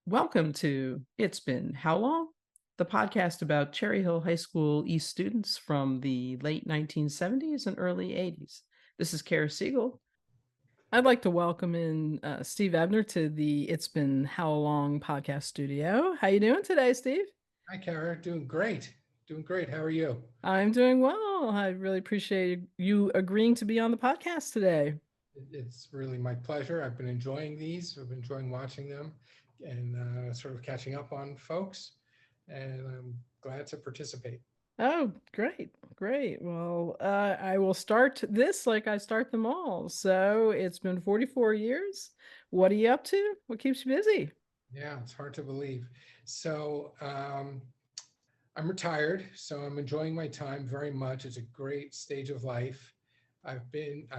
Welcome to It's Been How Long? The podcast about Cherry Hill High School East students from the late 1970s and early 80s. This is Kara Siegel. I'd like to welcome in Steve Ebner to the It's Been How Long podcast studio. How you doing today, Steve? Hi, Kara. Doing great. Doing great. How are you? I'm doing well. I really appreciate you agreeing to be on the podcast today. It's really my pleasure. I've been enjoying these. I've been enjoying watching them and sort of catching up on folks. And I'm glad to participate. Oh, great, great. Well, I will start this like I start them all. So it's been 44 years. What are you up to? What keeps you busy? Yeah, it's hard to believe. So I'm retired, so I'm enjoying my time very much. It's a great stage of life. I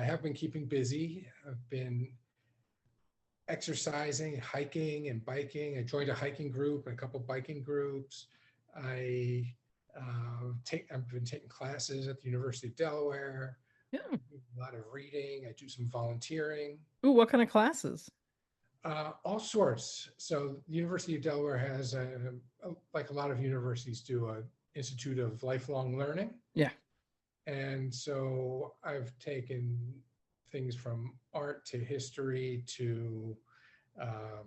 have been keeping busy. I've been exercising, hiking, and biking. I joined a hiking group and a couple biking groups. I I've been taking classes at the University of Delaware. Yeah. A lot of reading. I do some volunteering, Ooh, what kind of classes? all sorts. So the University of Delaware has, like a lot of universities do, a Institute of Lifelong Learning. Yeah. And so I've taken things from art to history to um,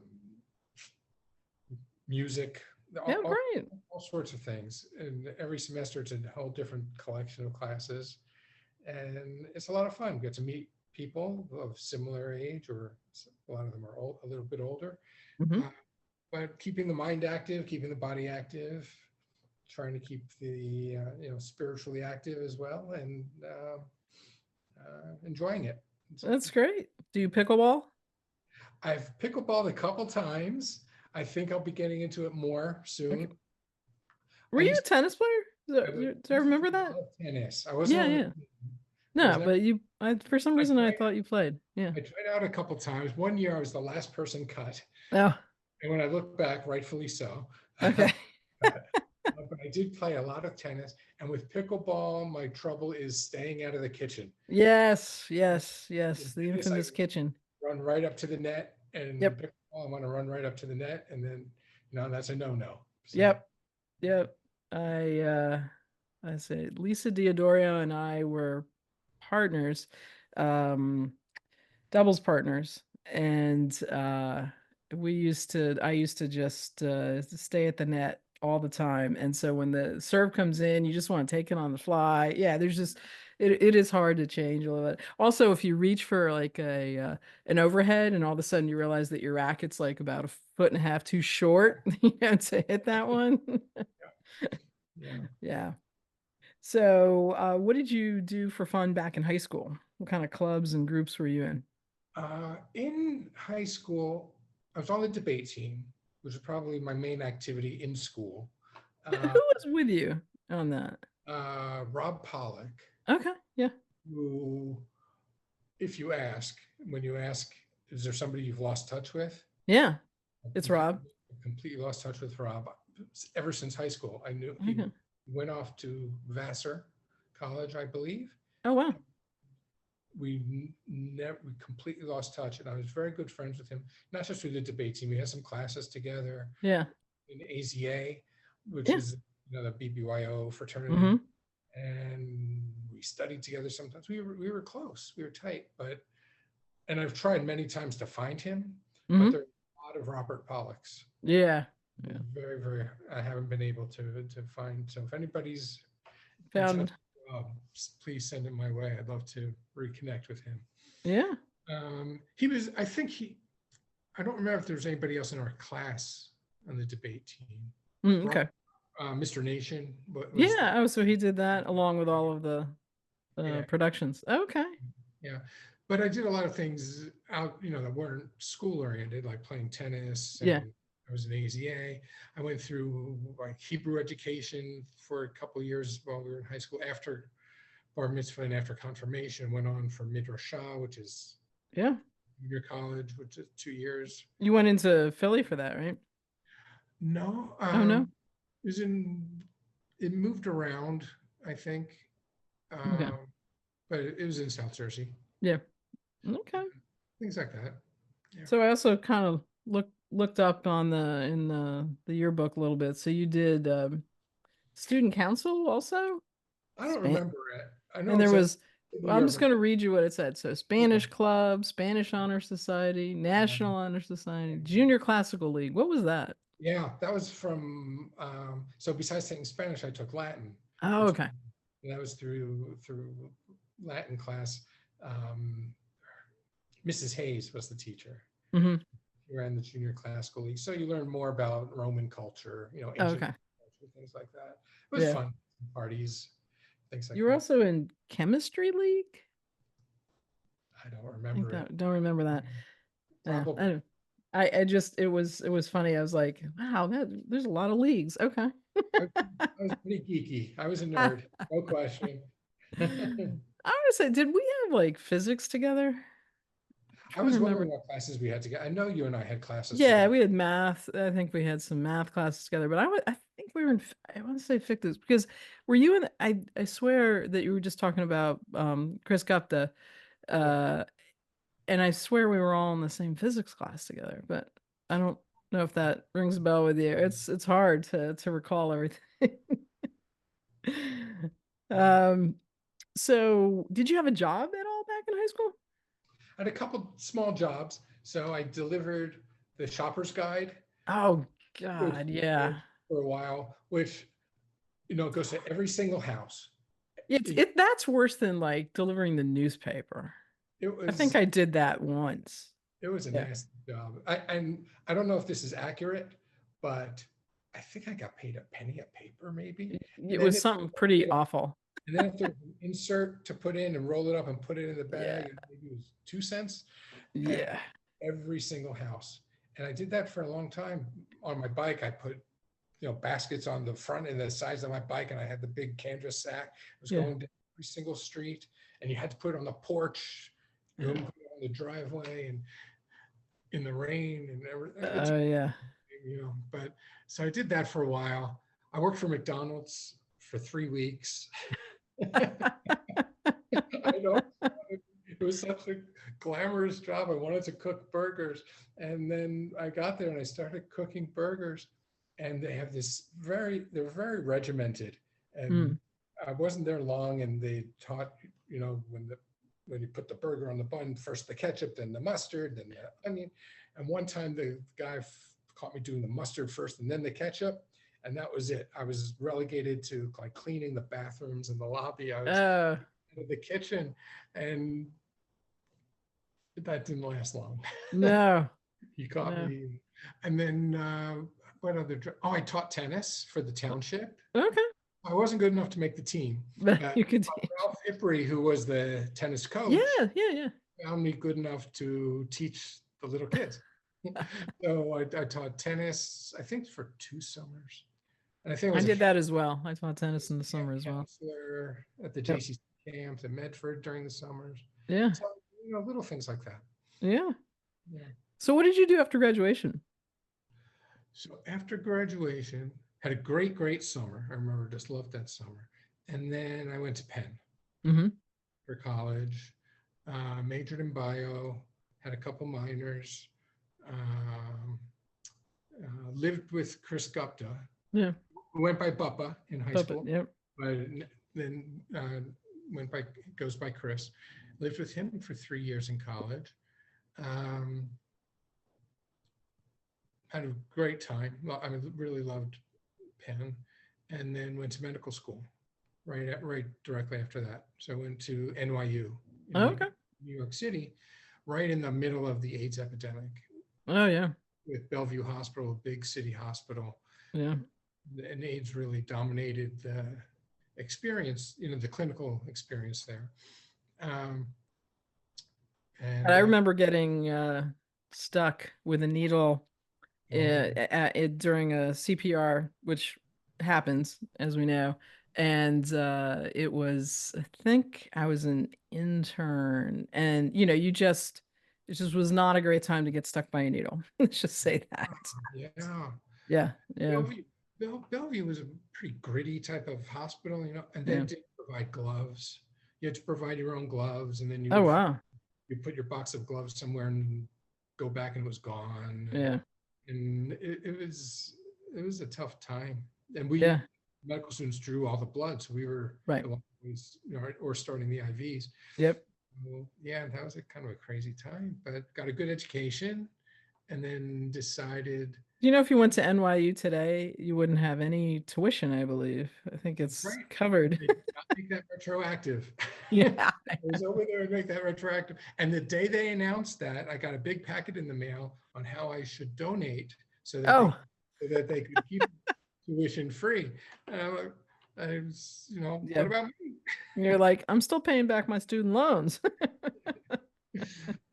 music, Yeah, all, all, great. all sorts of things. And every semester it's a whole different collection of classes. And it's a lot of fun. Get to meet people of similar age, or a lot of them are a little bit older. Hmm. Uh, but keeping the mind active, keeping the body active, trying to keep the spiritually active as well, and enjoying it. That's great. Do you pickleball? I've pickleballed a couple times. I think I'll be getting into it more Okay. soon. Were I you used a tennis player? I Do I used to remember do a that? lot of tennis. I wasn't Yeah, on the yeah. team. I was No, never. but for some I reason I tried. thought you played. Yeah. I tried out a couple times. One year I was the last person cut, Oh, and when I look back, rightfully so. okay. But I did play a lot of tennis, and with pickleball, my trouble is staying out of the kitchen. Yes, In yes, yes. The tennis, I infamous kitchen. run right up to the net, and in Yep. pickleball, I want to run right up to the net, and then that's a no-no. So Yep. Yep. I say Lisa Diodorio and I were partners, um, doubles partners, and I used to just stay at the net all the time. And so when the serve comes in, you just want to take it on the fly. Yeah, there's just it is hard to change a little bit. Also, if you reach for like a an overhead and all of a sudden you realize that your racket's like about a foot and a half too short, to hit that one. yeah. Yeah. So, what did you do for fun back in high school? What kind of clubs and groups were you in? In high school, I was on the debate team, which was probably my main activity in school. Who Uh, was with you on that? Rob Pollock, Okay, yeah, who, if you ask, when you ask, is there somebody you've lost touch with? yeah. I've It's Rob. completely lost touch with Rob ever since high school. I knew he Okay. went off to Vassar College, I believe. Oh wow. We completely lost touch, and I was very good friends with him, not just through the debate team. We had some classes together Yeah, in AZA, which yeah. is the BBYO fraternity, Mm-hmm. and we studied together. Sometimes we were close, we were tight, and I've tried many times to find him, but Mm-hmm. there's a lot of Robert Pollocks. Yeah, yeah. Very, very. I haven't been able to find. So if anybody's in touch, Found. please send it my way. I'd love to reconnect with him. Yeah. He was. I think he. I don't remember if there was anybody else in our class on the debate team. Okay. Mr. Nation was. Yeah. Oh, so he did that along with all of the Yeah, productions. Okay. yeah. But I did a lot of things out, that weren't school oriented, like playing tennis, Yeah. and I was in AZA. I went through like Hebrew education for a couple of years while we were in high school. After bar mitzvah and after confirmation, went on for midrashah, which is Yeah. junior college, which is 2 years. You went into Philly for that, right? No, Oh no. it was in. It moved around, I think, Okay. um, but it was in South Jersey. Yeah. Okay. Things like that. Yeah. So I also kind of look looked up on the in the yearbook a little bit. So you did student council also? I don't Span remember it. I and know it there says was in the well, I'm just yearbook. going to read you what it said. So Yeah. Spanish Club, Spanish Honor Society, National Um, Honor Society, Junior Classical League. What was that? yeah, that was from, so besides taking Spanish, I took Latin, Oh, which okay. that was through Latin class. Um, Mrs. Hayes was the teacher. Hmm. She ran the junior classical league. So you learn more about Roman culture, ancient Okay. culture, things like that. It was Yeah. fun, parties, things like You were that. also in Chemistry League? I don't I think remember it. that don't remember that. Yeah. Probably I just it was funny. I was like, wow, there's a lot of leagues. Okay. I, I was pretty geeky. I was a nerd, no question. I would say, did we have like physics together? I'm I trying to was remember. wondering what classes we had together. I know you and I had classes Yeah, together. we had math. I think we had some math classes together, but I think we were in, I want to say physics because were you in, I swear that you were just talking about Chris Gupta, Yeah. uh, and I swear we were all in the same physics class together, but I don't know if that rings a bell with you. It's hard to recall everything. Um, so did you have a job at all back in high school? I had a couple small jobs. So I delivered the shopper's guide, Oh which God, yeah. for a while, which goes to every single house. It's It, it that's worse than like delivering the newspaper. it I think was I did that once. it was a Yeah. nasty job. And I don't know if this is accurate, but I think I got paid a penny a paper, maybe. And It then was if something pretty awful. and then if there was an insert to put in and roll it up and put it in the Yeah. bag, maybe it was 2 cents. And Yeah. every single house. And I did that for a long time on my bike. I put baskets on the front and the sides of my bike, and I had the big canvas sack. It was Yeah. going down every single street, and you had to put it on the porch. You Yeah. wouldn't put it on the driveway and in the rain and everything. Oh yeah. But so I did that for a while. I worked for McDonald's for 3 weeks. I know it was such a glamorous job. I wanted to cook burgers. And then I got there and I started cooking burgers. And they're very regimented. Hmm. And I wasn't there long and they taught, when you put the burger on the bun, first the ketchup, then the mustard, then the onion. And one time the guy caught me doing the mustard first and then the ketchup. And that was it. I was relegated to like cleaning the bathrooms and the lobby. I was Oh in the kitchen, and that didn't last long. no. He caught No. me. And then what other? Oh, I taught tennis for the township. Okay. I wasn't good enough to make the team, But but you continue. Ralph Ipri, who was the tennis Yeah, coach, yeah, found me good enough to teach the little kids. yeah. So I taught tennis, I think, for 2 summers. And I think I I was a did that as well. I taught tennis in the camp summer as well. counselor at the Yep. JCC camps in Medford during the summers. Yeah. So, little things like that. Yeah. Yeah. So what did you do after graduation? So after graduation, had a great, great summer. I remember just loved that summer. And then I went to Penn Hmm. for college, majored in bio, had a couple minors, um, lived with Chris Gupta, Yeah. who went by Buppa in high Puppet. school, Yep. but then goes by Chris. Lived with him for 3 years in college. Um, had a great time. Well, I mean, really loved Penn, and then went to medical school right directly after that. So I went to NYU in Okay. New York City, right in the middle of the AIDS epidemic, Oh yeah. with Bellevue Hospital, a big city hospital, Yeah. and AIDS really dominated the experience, the clinical experience there. Um, And and I remember getting stuck with a needle oh, during a CPR, which happens, as we know. And I think I was an intern, and it just was not a great time to get stuck by a needle. Let's just say that. yeah, Yeah, yeah, Bellevue, Bellevue was a pretty gritty type of hospital, and they yeah. did provide gloves. You had to provide your own gloves, and then Oh wow. you put your box of gloves somewhere and go back and it was gone. Yeah. and it was a tough time. And we Yeah. medical students drew all the blood, so we were Right. the ones, or starting the IVs. Yep. Well, yeah, that was a kind of a crazy time, but got a good education, and then decided, You know, if you went to NYU today, you wouldn't have any tuition, I believe. I think it's right, covered. they did not make that retroactive. I Yeah. was over there to make that retroactive. And the day they announced that, I got a big packet in the mail on how I should donate Oh, so that they could keep tuition free. And what yeah. about me? You're like, I'm still paying back my student loans.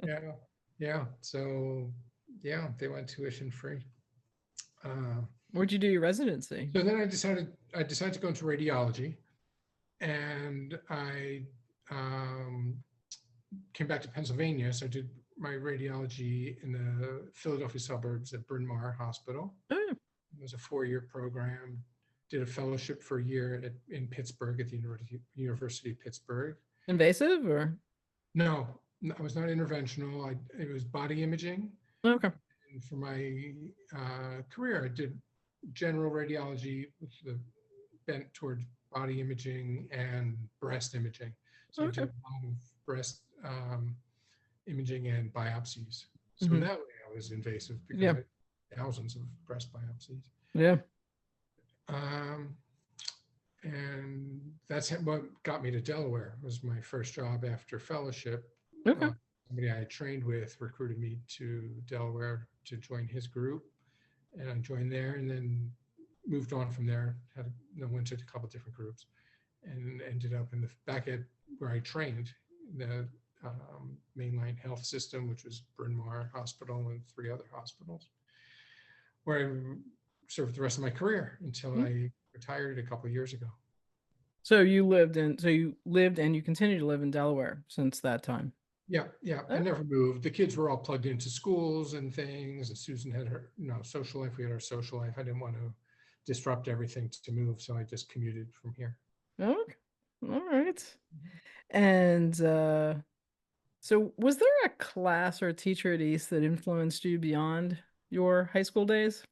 Yeah, yeah. So yeah, they went tuition free. Uh, Where'd you do your residency? so then I decided to go into radiology, and I um, came back to Pennsylvania. So I did my radiology in the Philadelphia suburbs at Bryn Mawr Hospital. Oh, It was a 4-year program. Did a fellowship for a year in Pittsburgh at the University of Pittsburgh. invasive or? No, I was not interventional. It was body imaging. Okay. And for my career, I did general radiology with the bent towards body imaging and breast imaging. So I did Okay. a lot of breast imaging and biopsies. So Hmm. that way I was invasive because Yeah. I had thousands of breast biopsies. Yeah. Um, and that's what got me to Delaware. Was my first job after fellowship. Okay. Uh, Somebody I had trained with recruited me to Delaware to join his group, and I joined there, and then moved on from there. Went to a couple different groups, and ended up in the back at where I trained, the mainline health system, which was Bryn Mawr Hospital and 3 other hospitals, where I served the rest of my career until Mm. I retired a couple of years ago. So you lived and you continue to live in Delaware since that time. Yeah, yeah. I Oh, never moved. The kids were all plugged into schools and things, and Susan had her, social life. We had our social life. I didn't want to disrupt everything to move, so I just commuted from here. okay. All right. And so was there a class or a teacher at East that influenced you beyond your high school days?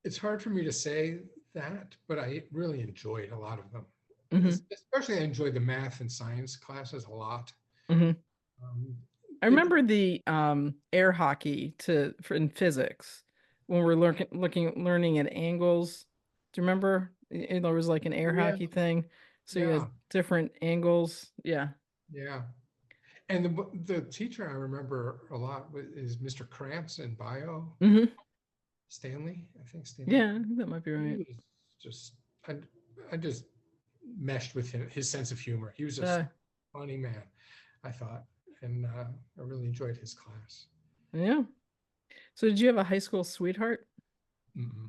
It's hard for me to say that, but I really enjoyed a lot of them. Hmm. Especially, I enjoyed the math and science classes a lot. Hmm. Um, I it, remember the air hockey for in physics when we're learning at angles. Do you remember? There was like an air oh yeah, hockey thing. So you yeah, had different angles. Yeah. yeah. And the teacher I remember a lot is Mr. Krantz in bio. Hmm. Stanley, I think Stanley. Yeah, I think that might be He right. was just, I, I just meshed with him, his sense of humor. He was just Uh, a funny man, I thought, and I really enjoyed his class. yeah. So did you have a high school sweetheart? Mm-mm.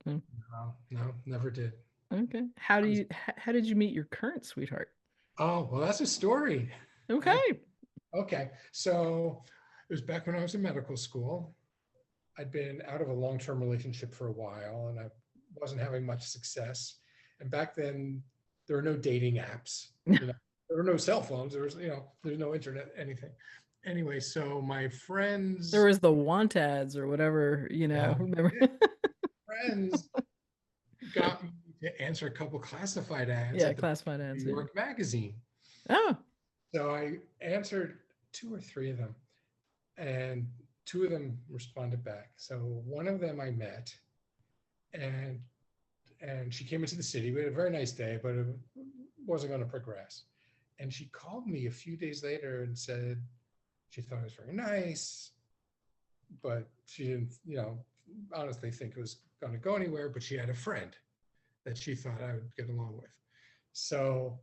Mm. No, no, never did. Okay. I was, How did you meet your current sweetheart? oh, well, that's a story. That, Okay. okay. So it was back when I was in medical school. I'd been out of a long-term relationship for a while, and I wasn't having much success. And back then, there were no dating apps. You know, there were no cell phones. There's no internet, anything. Anyway, so my There friends, was the want ads or whatever, yeah, remember? friends got me to answer a couple classified ads Yeah, at the classified New ads, yeah. York Magazine. Oh, So I answered 2 or 3 of them, and 2 of them responded back. So one of them I met, and she came into the city. We had a very nice day, but it wasn't going to progress. And she called me a few days later and said she thought it was very nice, but she didn't, honestly think it was going to go anywhere. But she had a friend that she thought I would get along with. So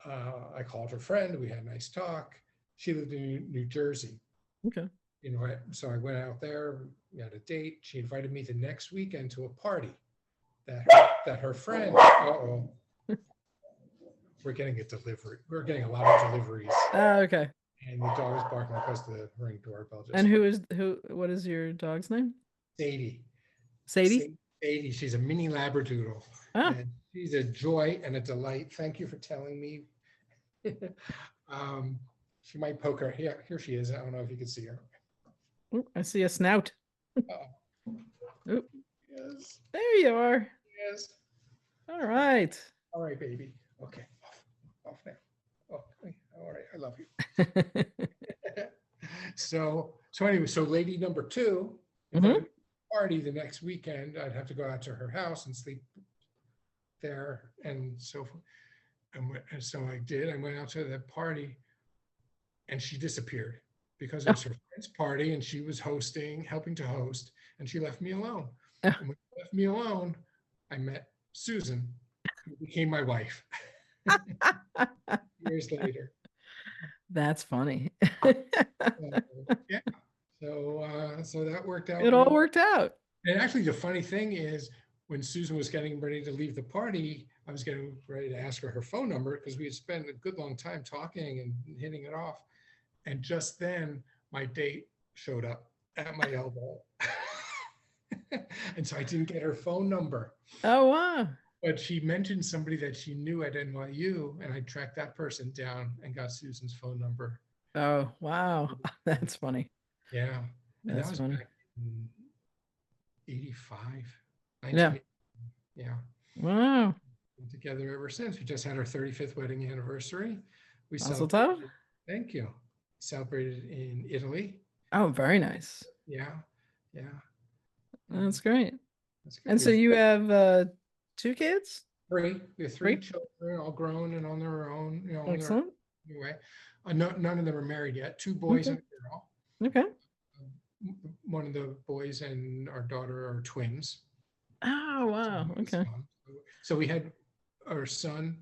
I called her friend. We had a nice talk. She lived in New Jersey. okay. So I went out there. We had a date. She invited me the next weekend to a party that her friend. Oh, we're getting a delivery. We're getting a lot of deliveries, Okay. and the dog is barking because the ring doorbell And just went. what is your dog's name? Sadie. Sadie? Sadie. She's a mini labradoodle, Oh, and she's a joy and a delight. Thank you for telling me. She might poke her. Here she is. I don't know if you can see her. ooh, I see a snout. There you are. Yes. All right. All right, baby. Okay. Off now. Okay. All right. I love you. So anyway, so lady number two invited Hmm. me to a party the next weekend. I'd have to go out to her house and sleep there, and and so I did. I went out to the party, and she disappeared because it was her friend's party, and she was hosting, helping to host, and she left me alone. And when she left me alone, I met Susan, who became my wife years later. That's funny. So, yeah. So that worked out It all real. worked out. And actually, the funny thing is, when Susan was getting ready to leave the party, I was getting ready to ask her her phone number because we had spent a good long time talking and hitting it off. And just then, my date showed up at my elbow. And so I didn't get her phone number. Oh, wow. But she mentioned somebody that she knew at NYU, and I tracked that person down and got Susan's phone number. Oh, wow. That's funny. Yeah. And that That's was funny. back in 85, Yeah. 1980. Yeah. Wow. Been together ever since. We just had our 35th wedding anniversary. We Mazel tov. celebrated, thank you. Celebrated in Italy. Oh, very nice. Yeah. Yeah. That's And great. that's good. And We so have you have two kids? three. We have three Three? children, all grown and on their own, in their Excellent. own way. None of them are married yet. Two boys Okay. and a girl. Okay. One of the boys and our daughter are twins. Oh, So wow. Okay. so we had our son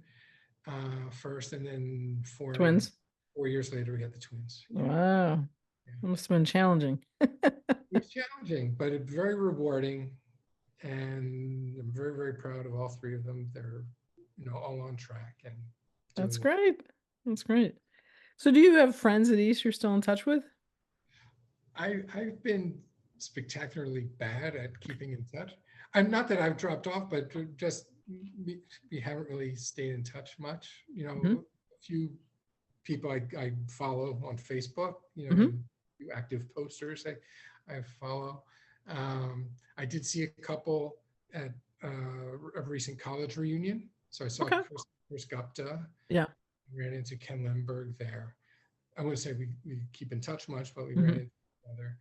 first, and then Twins. 4 years later, we had the twins. Yeah, Wow. yeah. Must have been challenging. It's challenging, but it's very rewarding, and I'm very, very proud of all three of them. They're, all on track and That's doing well. great. That's great. So do you have friends at East you're still in touch with? I've been spectacularly bad at keeping in touch. I'm not that I've dropped off, but just we haven't really stayed in touch much. Hmm. A few people I follow on Facebook, Hmm. and few active posters I follow. I did see a couple at a recent college reunion. So I saw Okay. Chris Gupta, Yeah. ran into Ken Lemberg there. I wouldn't say we keep in touch much, but we ran Hmm. into each other.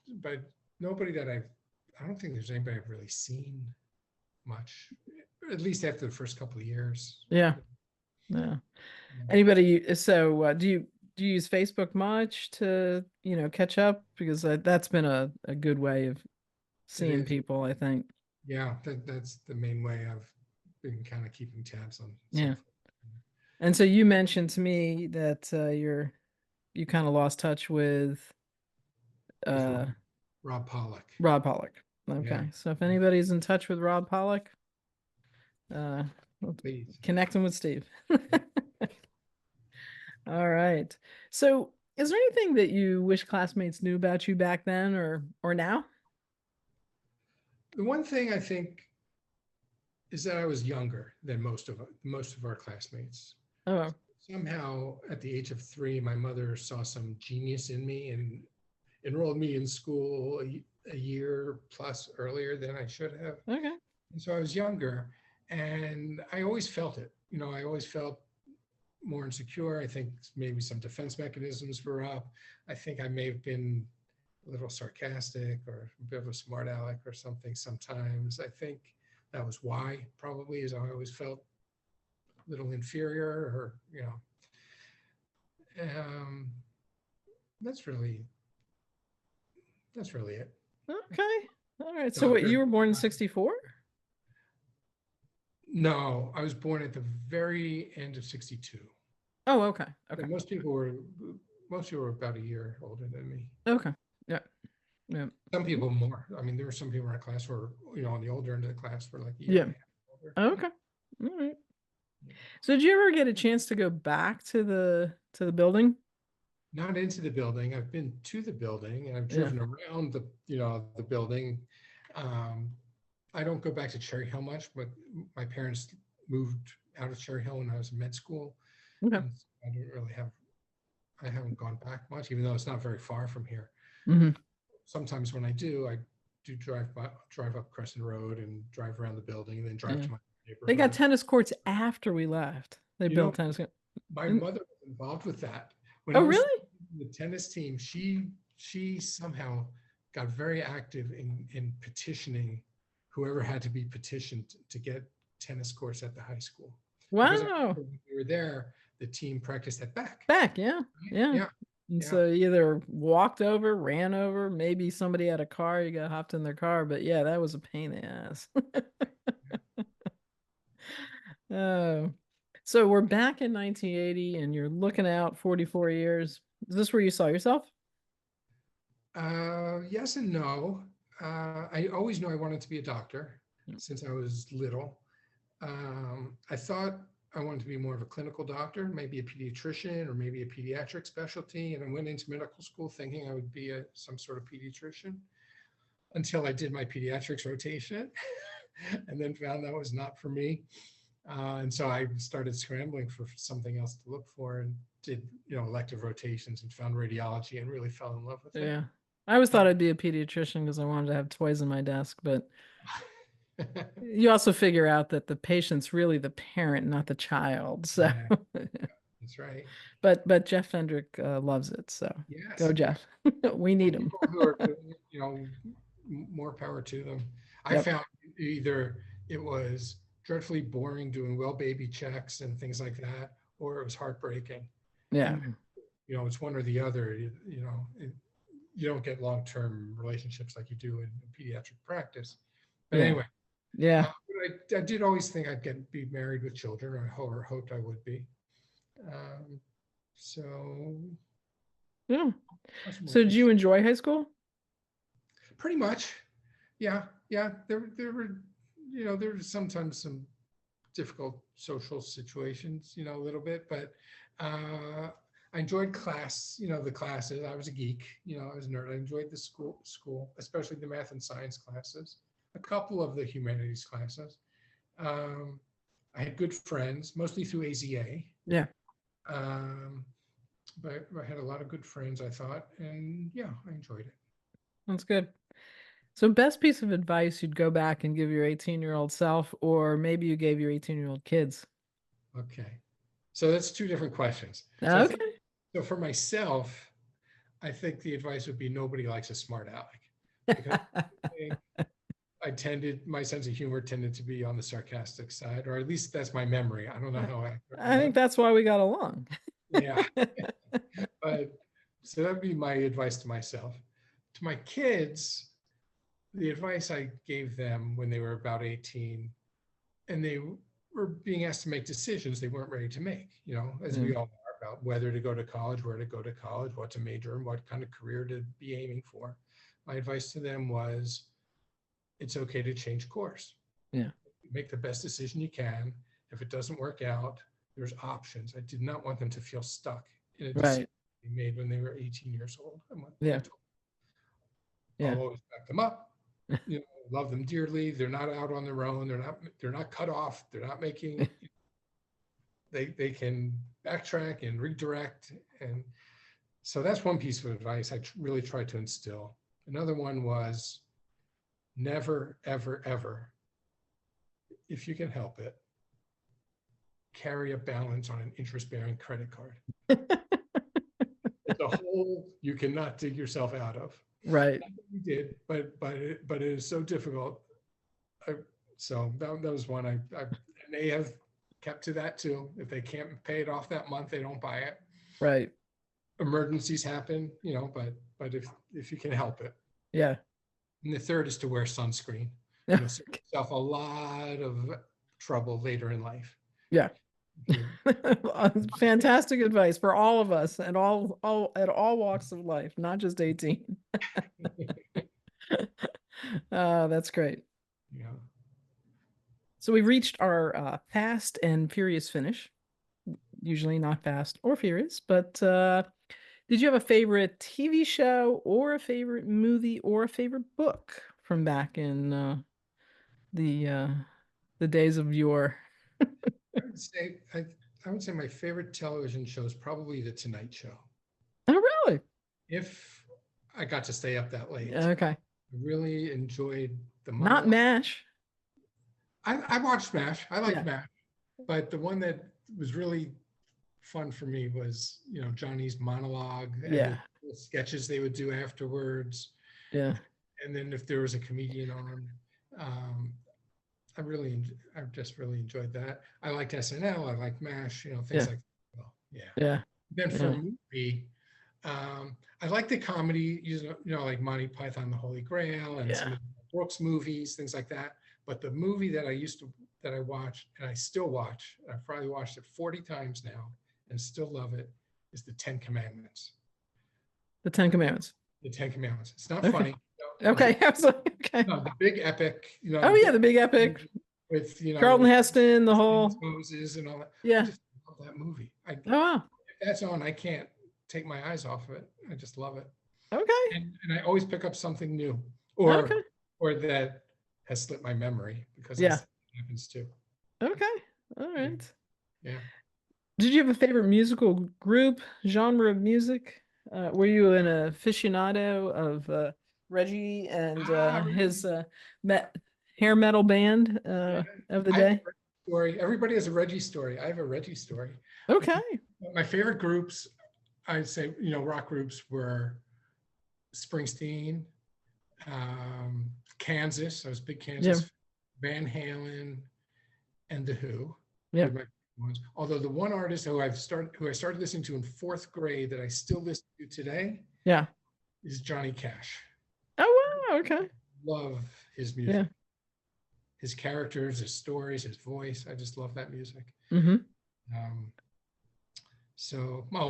But nobody that I don't think there's anybody I've really seen much, at least after the first couple of years. Yeah. Yeah. Yeah. So do you use Facebook much to, catch up? Because that's been a good way of It seeing is. people, I think. Yeah, that's the main way I've been kind of keeping tabs on some Yeah. folks. And so you mentioned to me that you kind of lost touch with With uh Rob Pollock. Rob Pollock. Yeah, Okay. So if anybody's in touch with Rob Pollock, uh well, please. connect them with Steve. Yeah. All right. So is there anything that you wish classmates knew about you back then or now? The one thing I think is that I was younger than most of our classmates. Oh, Somehow, at the age of 3, my mother saw some genius in me and enrolled me in school a year plus earlier than I should have. okay. And so I was younger, and I always felt it. I always felt more insecure. I think maybe some defense mechanisms were up. I think I may have been a little sarcastic or a bit of a smart aleck or something sometimes. I think that was why, probably, is I always felt a little inferior, or, um, that's really it. Okay. All right. So what, Doctor, you were born in 64? no, I was born at the very end of 62. Oh, okay. And Okay. most people were about a year older than me. Okay. Yeah. Yeah. Some people more. I mean, there were some people in our class who were, on the older end of the class for like a year Yeah. and a half older. Okay. All right. So did you ever get a chance to go back to the building? Not into the building. I've been to the building and I've Yeah. driven around the building. Um, I don't go back to Cherry Hill much, but my parents moved out of Cherry Hill when I was in med school, Okay. and I haven't gone back much, even though it's not very far from here. Hmm. Sometimes when I do, I drive up Crescent Road and drive around the building and then drive Yeah. to my They got neighborhood. tennis courts after we left. They You know, built tennis courts. my mother was involved with that. When Oh, I was really? in the tennis team, she somehow got very active in petitioning whoever had to be petitioned to get tennis courts at the high school. Because I Wow. remember when we were there, the team practiced at back. Back, yeah. Right? Yeah. Yeah, And yeah, so you either walked over, ran over, maybe somebody had a car, you got hopped in their car, but yeah, that was a pain in the ass. yeah. Oh. So we're back in 1980 and you're looking out 44 years. Is this where you saw yourself? Yes and no. I always knew I wanted to be a doctor since I was little. I thought I wanted to be more of a clinical doctor, maybe a pediatrician or maybe a pediatric specialty. And I went into medical school thinking I would be some sort of pediatrician until I did my pediatrics rotation and then found that was not for me. And so I started scrambling for something else to look for and did, elective rotations and found radiology and really fell in love with it. Yeah. I always thought And I'd be a pediatrician because I wanted to have toys in my desk, but you also figure out that the patient's really the parent, not the child. So, yeah, that's right. but Jeff Fendrick loves it. So go, Yes. Jeff. We Well, need him. people who are doing it, more power to them. I Yep. found either it was dreadfully boring doing well baby checks and things like that, or it was heartbreaking. Yeah. And it's one or the other. You don't get long-term relationships like you do in pediatric practice. But Yeah. anyway, Yeah. but I did always think be married with children, or hoped I would be. Um, so Yeah. much more So did you interesting. enjoy high school? Pretty much. Yeah, yeah. There were, there were sometimes some difficult social situations, a little bit, but I enjoyed the classes. I was a geek, I was a nerd. I enjoyed the school, especially the math and science classes, a couple of the humanities classes. Um, I had good friends, mostly through AZA, Yeah. um, but I had a lot of good friends, I thought, and yeah, I enjoyed it. That's good. So best piece of advice you'd go back and give your 18-year-old self, or maybe you gave your 18-year-old kids. Okay. So that's two different questions. So I think Okay. so for myself, I think the advice would be nobody likes a smart aleck because my sense of humor tended to be on the sarcastic side, or at least that's my memory. I don't know how accurate my I think memory. that's why we got along. Yeah. But so that'd be my advice to myself. To my kids, the advice I gave them when they were about 18 and they were being asked to make decisions they weren't ready to make, as Yeah. we all are, about whether to go to college, where to go to college, what to major in, what kind of career to be aiming for. My advice to them was it's okay to change course. Yeah. Make the best decision you can. If it doesn't work out, there's options. I did not want them to feel stuck in a decision Right. they made when they were 18 years old. And what I Yeah. told them, Yeah. I'll always back them up. Love them dearly. They're not out on their own. They're not cut off. They're not making they can backtrack and redirect. And so that's one piece of advice I really tried to instill. Another one was never, ever, ever, if you can help it, carry a balance on an interest-bearing credit card. It's a hole you cannot dig yourself out of. Right. We did, but it is so difficult. So that was one and they have kept to that too. If they can't pay it off that month, they don't buy it. Right. Emergencies happen, but if you can help it. Yeah. And the third is to wear sunscreen. Save yourself a lot of trouble later in life. Yeah. You- Fantastic advice for all of us and all at all walks of life, not just 18. That's great. yeah. So we reached our fast and furious finish. Usually not fast or furious, but did you have a favorite TV show or a favorite movie or a favorite book from back in the uh, the days of yore? I would say I would say my favorite television show is probably The Tonight Show. Oh, really? If I got to stay up that late. Okay. I really enjoyed the Not monologue. MASH. I watched MASH. I like Yeah. MASH, but the one that was really fun for me was, Johnny's monologue and Yeah. the sketches they would do afterwards. Yeah. And then if there was a comedian on, um, I just really enjoyed that. I liked SNL. I liked MASH. Things Yeah. like that. Well, yeah. Yeah. Then for Yeah. movie, I like the comedy, like Monty Python, The Holy Grail, and some Yeah. of the Brooks movies, things like that. But the movie that I watched, and I still watch, and I've probably watched it 40 times now, and still love it, is the Ten Commandments. The Ten Commandments. The Ten Commandments. It's not Okay. funny. No, Okay. I was like, okay. no, the big epic, Oh the yeah, big the big epic. with Charlton Heston, the whole. Moses and all that. I Yeah. just love that movie. If Oh wow. that's on, I can't take my eyes off of it. I just love it. Okay. And I always pick up something new, Okay. or that has slipped my memory, because Yeah. that happens too. Okay. All Yeah, right. yeah. Did you have a favorite musical group, genre of music? Were you an aficionado of Reggie and Really? his met hair metal band Yeah. of the I have a day? Reggie story. Everybody has a Reggie story. I have a Reggie story. Okay. My favorite groups, I'd say, rock groups were Springsteen, Kansas. I was a big Yeah. Kansas, Van Halen, and The Who Yeah. were my ones. Although the one artist who I started listening to in fourth grade that I still listen to today Yeah. is Johnny Cash. Oh wow. Okay. Love his Yeah. music, his characters, his stories, his voice. I just love that music. Mm-hmm. Um,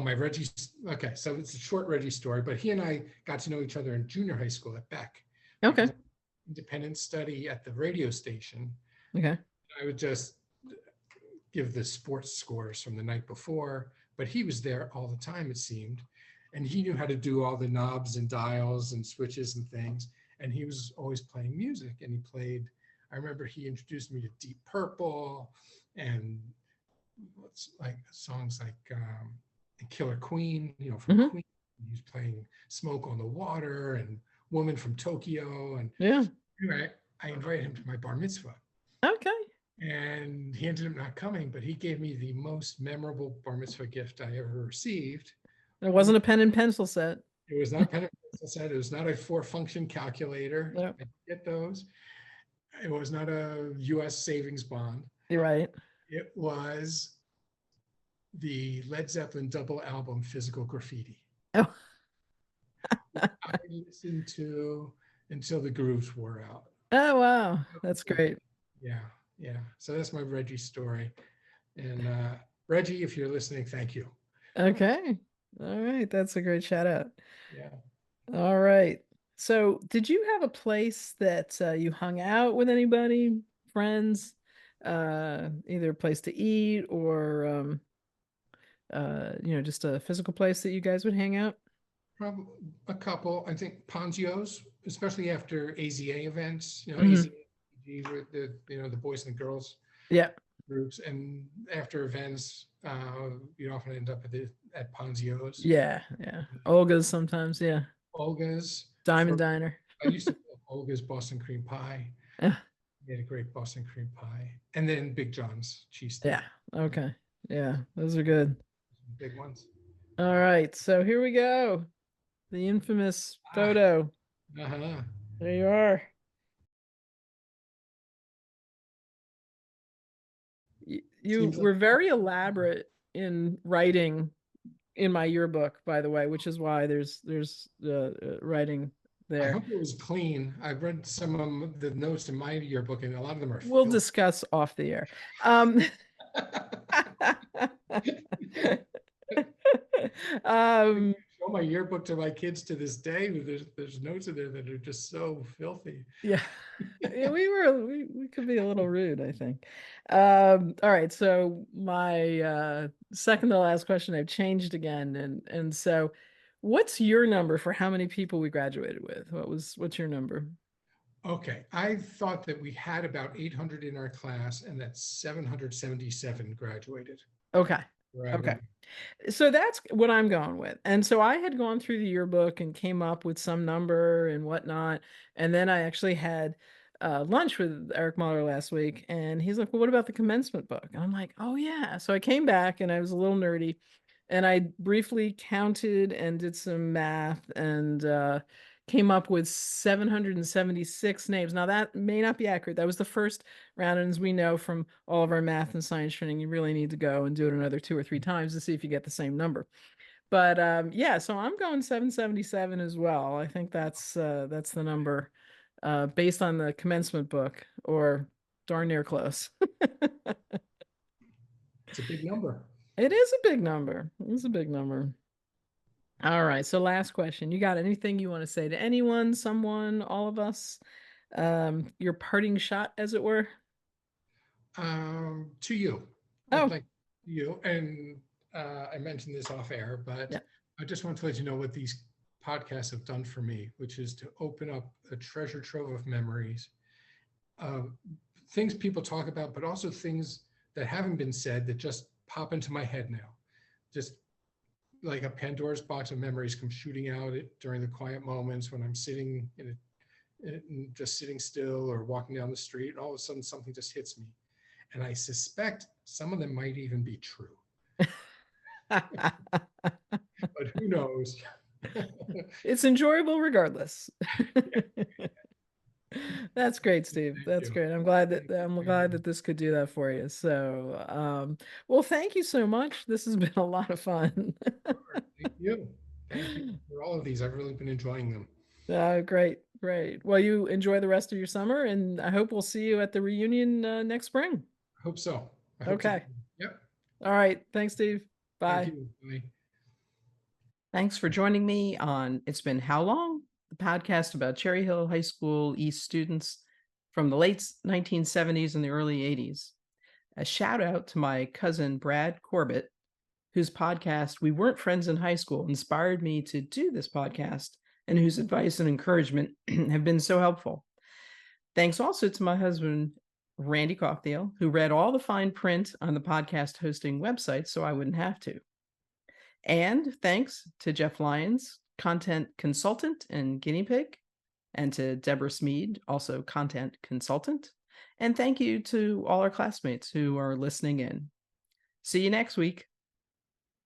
my Reggie. Okay, so it's a short Reggie story, but he and I got to know each other in junior high school at Beck, because Okay. independent study at the radio station. Okay. I would just give the sports scores from the night before, but he was there all the time, it seemed. And he knew how to do all the knobs and dials and switches and things. And he was always playing music. And I remember he introduced me to Deep Purple and what's like songs like Killer Queen, from Mm-hmm. Queen. He was playing Smoke on the Water and Woman from Tokyo. And Yeah. anyway, I invited him to my bar mitzvah. Okay. And he ended up not coming, but he gave me the most memorable bar mitzvah gift I ever received. It wasn't a pen and pencil set. It was not a pen and pencil set. It was not a four-function calculator. No. I didn't get those. It was not a U.S. savings bond. You're right. It was the Led Zeppelin double album, Physical Graffiti. Oh. I listened to until the grooves wore out. Oh wow. That's great. Yeah, yeah. So that's my Reggie story. And Reggie, if you're listening, thank you. Okay. All right. That's a great shout out. Yeah. All right. So, did you have a place that you hung out with anybody, friends, either a place to eat or just a physical place that you guys would hang out? Probably a couple. I think Ponzio's, especially after AZA events, Hmm. AZA with the boys and the girls Yeah. groups, and after events, you often end up at Ponzio's, Yeah. Yeah. Olga's sometimes. Yeah. Olga's. Diamond For Diner. I used to love Olga's Boston cream pie. Yeah. He had a great Boston cream pie, and then Big John's cheesesteak, Yeah. Okay. Yeah. Those are good. big ones. All right. So, here we go. The infamous Ah, photo. uh-huh. There you are. You Seems like were very elaborate in writing in my yearbook, by the way, which is why there's writing I there. hope it was clean. I've read some of the notes in my yearbook, and a lot of them are We'll filthy. discuss off the air. Um, um, Show my yearbook to my kids to this day. There's notes in there that are just so filthy. yeah, yeah, we could be a little rude, I think. All right, so my second to last question I've changed again, and so what's your number for how many people we graduated with? What's your number? Okay, I thought that we had about 800 in our class, and that 777 graduated. Okay. Okay. Right. So that's what I'm going with. And so I had gone through the yearbook and came up with some number and whatnot. And then I actually had lunch with Eric Muller last week, and he's like, "Well, what about the commencement book?" And I'm like, "Oh yeah." So I came back and I was a little nerdy, and I briefly counted and did some math and came up with 776 names. Now that may not be accurate. That was the first round, and as we know from all of our math and science training, you really need to go and do it another 2 or 3 times to see if you get the same number. But yeah, so I'm going 777 as well. I think that's the number based on the commencement book, or darn near close. It's a big number. It is a big number. It's a big number. All right, so last question. You got anything you want to say to anyone, someone, all of us? Your parting shot, as it were? To you, I'd Oh, like you, and I mentioned this off air, but yeah. I just want to let you know what these podcasts have done for me, which is to open up a treasure trove of memories, uh, things people talk about, but also things that haven't been said that just pop into my head now. Just like a Pandora's box of memories come shooting out during the quiet moments when I'm sitting just sitting still or walking down the street, and all of a sudden something just hits me. And I suspect some of them might even be true, but who knows? It's enjoyable regardless. That's great, Steve. Thank That's you. great. I'm glad that Thank you I'm for glad having me. that this could do that for you. So, well, thank you so much. This has been a lot of fun. Sure. Thank you. Thank you for all of these. I've really been enjoying them. Great, great. Well, you enjoy the rest of your summer, and I hope we'll see you at the reunion next spring. I hope so. I hope to. Okay. Yep. All right. Thanks, Steve. Thank Bye. you. Bye. Thanks for joining me on It's Been How Long? The podcast about Cherry Hill High School East students from the late 1970s and the early 80s. A shout out to my cousin Brad Corbett, whose podcast We Weren't Friends in High School inspired me to do this podcast, and whose advice and encouragement have been so helpful. Thanks also to my husband, Randy Coughdale, who read all the fine print on the podcast hosting website so I wouldn't have to. And thanks to Jeff Lyons, content consultant and guinea pig, and to Deborah Smead, also content consultant. And thank you to all our classmates who are listening in. See you next week.